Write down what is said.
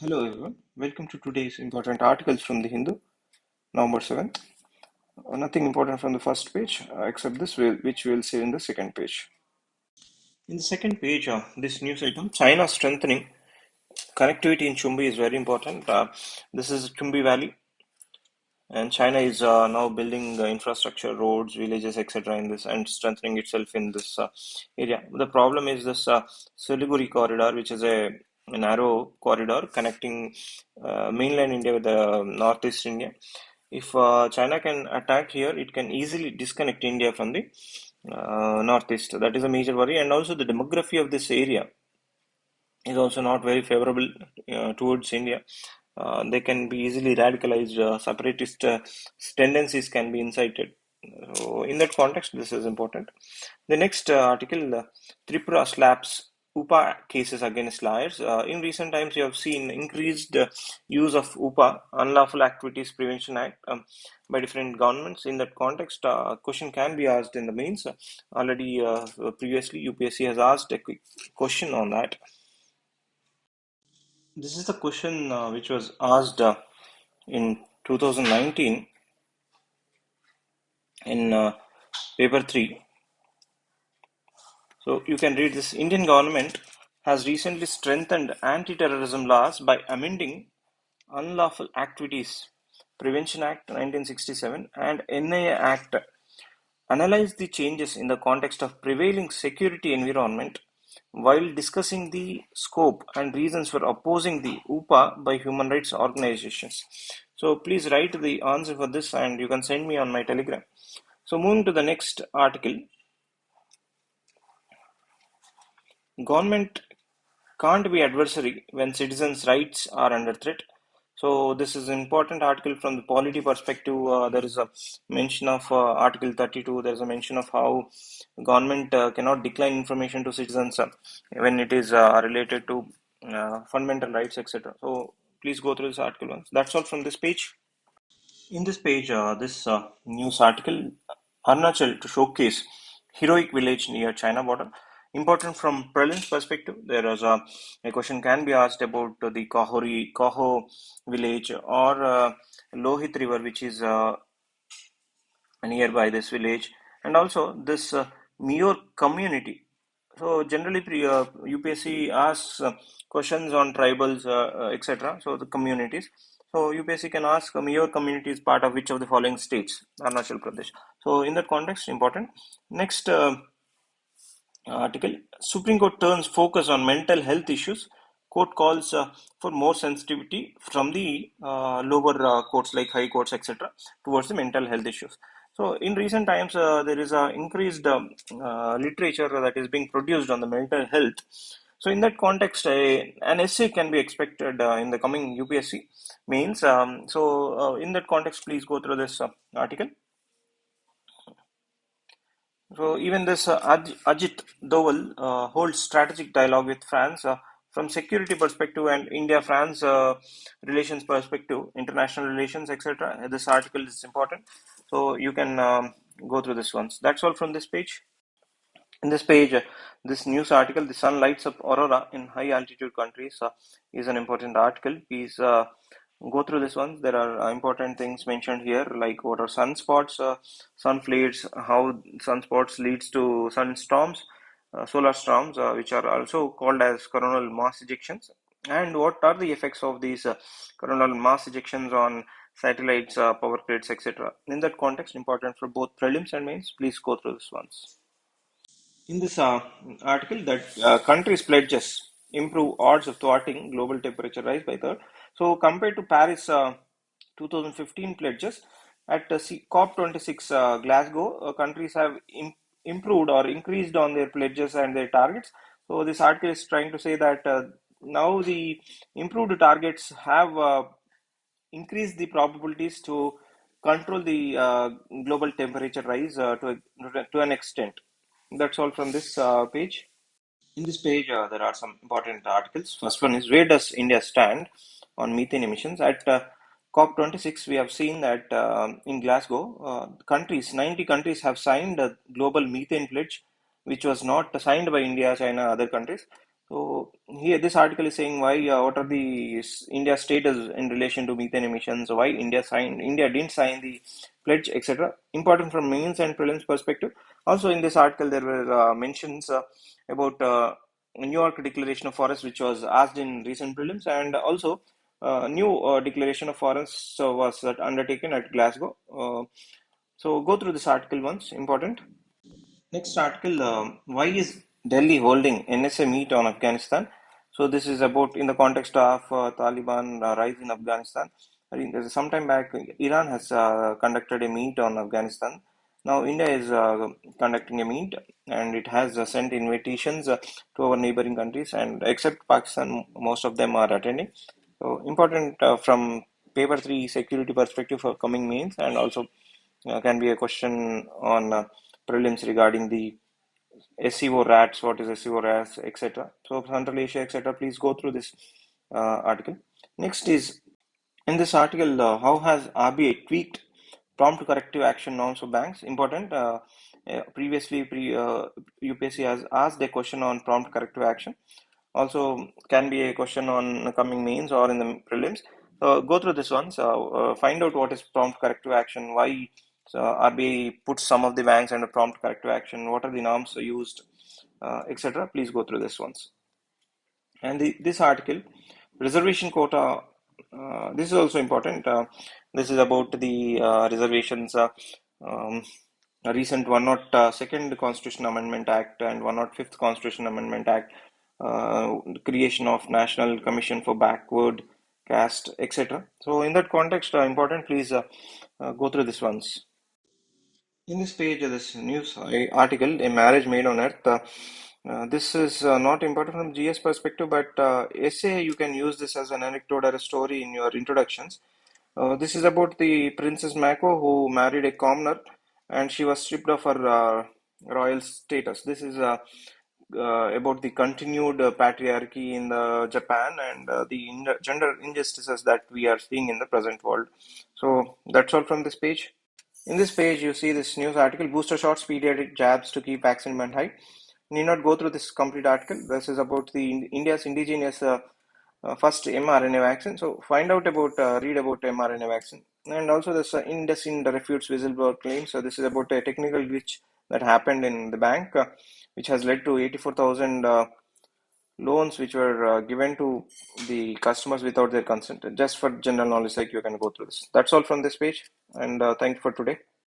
Hello everyone, welcome to today's important articles from the Hindu, November 7th. Nothing important from the first page except this, which we'll see in the second page. In the second page, this news item, China strengthening connectivity in Chumbi is very important. This is Chumbi Valley, and China is now building infrastructure, roads, villages, etc. in this and strengthening itself in this area. The problem is this Siliguri corridor, which is a narrow corridor connecting mainland India with the northeast India. If China can attack here, it can easily disconnect India from the northeast. That is a major worry, and also the demography of this area is also not very favorable towards India. They can be easily radicalized. Separatist tendencies can be incited. So, in that context, this is important. The next article, Tripura slaps UPA cases against liars. In recent times, you have seen increased use of UPA, Unlawful Activities Prevention Act, by different governments. In that context, a question can be asked in the mains. Already, previously, UPSC has asked a quick question on that. This is the question which was asked in 2019 in paper 3. So you can read this. Indian government has recently strengthened anti-terrorism laws by amending Unlawful Activities Prevention Act 1967 and NIA Act. Analyze the changes in the context of prevailing security environment while discussing the scope and reasons for opposing the UPA by human rights organizations. So please write the answer for this and you can send me on my Telegram. So moving to the next article, government can't be adversary when citizens' rights are under threat. So this is an important article from the polity perspective. There is a mention of Article 32. There is a mention of how government cannot decline information to citizens when it is related to fundamental rights, etc. So please go through this article once. That's all from this page. In this page, this news article, Arunachal to showcase heroic village near China border. Important from prelims perspective, there is a question can be asked about the Kaho village or Lohit River, which is nearby this village, and also this Myor community. So generally, UPSC asks questions on tribals, etc. So the communities. So UPSC can ask your community is part of which of the following states? Arunachal Pradesh. So in that context, important. Next article: Supreme Court turns focus on mental health issues. Court calls for more sensitivity from the lower courts like high courts, etc., towards the mental health issues. So in recent times, there is increased literature that is being produced on the mental health. So in that context, an essay can be expected in the coming UPSC mains. In that context, please go through this article. So even this Ajit Doval holds strategic dialogue with France from security perspective and India-France relations perspective, international relations, etc. This article is important, so you can go through this once. That's all from this page. In this page, this news article, the sun lights up aurora in high altitude countries, is an important article. Please go through this one. There are important things mentioned here, like what are sunspots, sun flares, how sunspots leads to sunstorms, solar storms, which are also called as coronal mass ejections, and what are the effects of these coronal mass ejections on satellites, power grids, etc. In that context, important for both prelims and mains. Please go through this once. In this article, that countries pledges improve odds of thwarting global temperature rise by third. So compared to Paris 2015 pledges, at COP26 Glasgow, countries have improved or increased on their pledges and their targets. So this article is trying to say that now the improved targets have increased the probabilities to control the global temperature rise to an extent. That's all from this page. In this page, there are some important articles. First one is, where does India stand on methane emissions? At COP26, we have seen that in Glasgow, 90 countries have signed a global methane pledge, which was not signed by India, China, other countries. So here, this article is saying why, what are the India's status in relation to methane emissions, why India didn't sign the pledge, etc. Important from mains and prelims perspective. Also, in this article, there were mentions about New York Declaration of Forests, which was asked in recent prelims, and also new declaration of forests was undertaken at Glasgow. So go through this article once. Important. Next article, why is Delhi holding NSA meet on Afghanistan? So this is about in the context of Taliban rise in Afghanistan. I think some time back, Iran has conducted a meet on Afghanistan. Now India is conducting a meet, and it has sent invitations to our neighboring countries, and except Pakistan, most of them are attending. So important from paper three security perspective for coming means, and also can be a question on prelims regarding the SEO rats, what is SEO rats, etc. So Central Asia, etc. Please go through this article. Next is in this article, how has RBI tweaked prompt corrective action norms for banks? Important. Previously, UPSC has asked a question on prompt corrective action. Also, can be a question on coming mains or in the prelims. So go through this one. So find out what is prompt corrective action. Why RBI puts some of the banks under prompt corrective action. What are the norms used, etc. Please go through this once. And this article, reservation quota, this is also important. This is about the reservations, um, a recent 102nd Constitution Amendment Act and 105th Constitution Amendment Act, creation of National Commission for Backward Caste, etc. So in that context, important, please go through this once. In this page of this news article, A Marriage Made on Earth, this is not important from GS perspective, but essay you can use this as an anecdote or a story in your introductions. This is about the Princess Mako who married a commoner and she was stripped of her royal status. This is about the continued patriarchy in the Japan and the gender injustices that we are seeing in the present world. So that's all from this page. In this page, you see this news article, booster shots, pediatric jabs to keep vaccine demand high. Need not go through this complete article. This is about the India's indigenous first mRNA vaccine. So find out about, read about mRNA vaccine. And also this Indus refutes whistleblower claims. So this is about a technical glitch that happened in the bank, which has led to 84,000 loans which were given to the customers without their consent. Just for general knowledge, like you can go through this. That's all from this page. And thank you for today.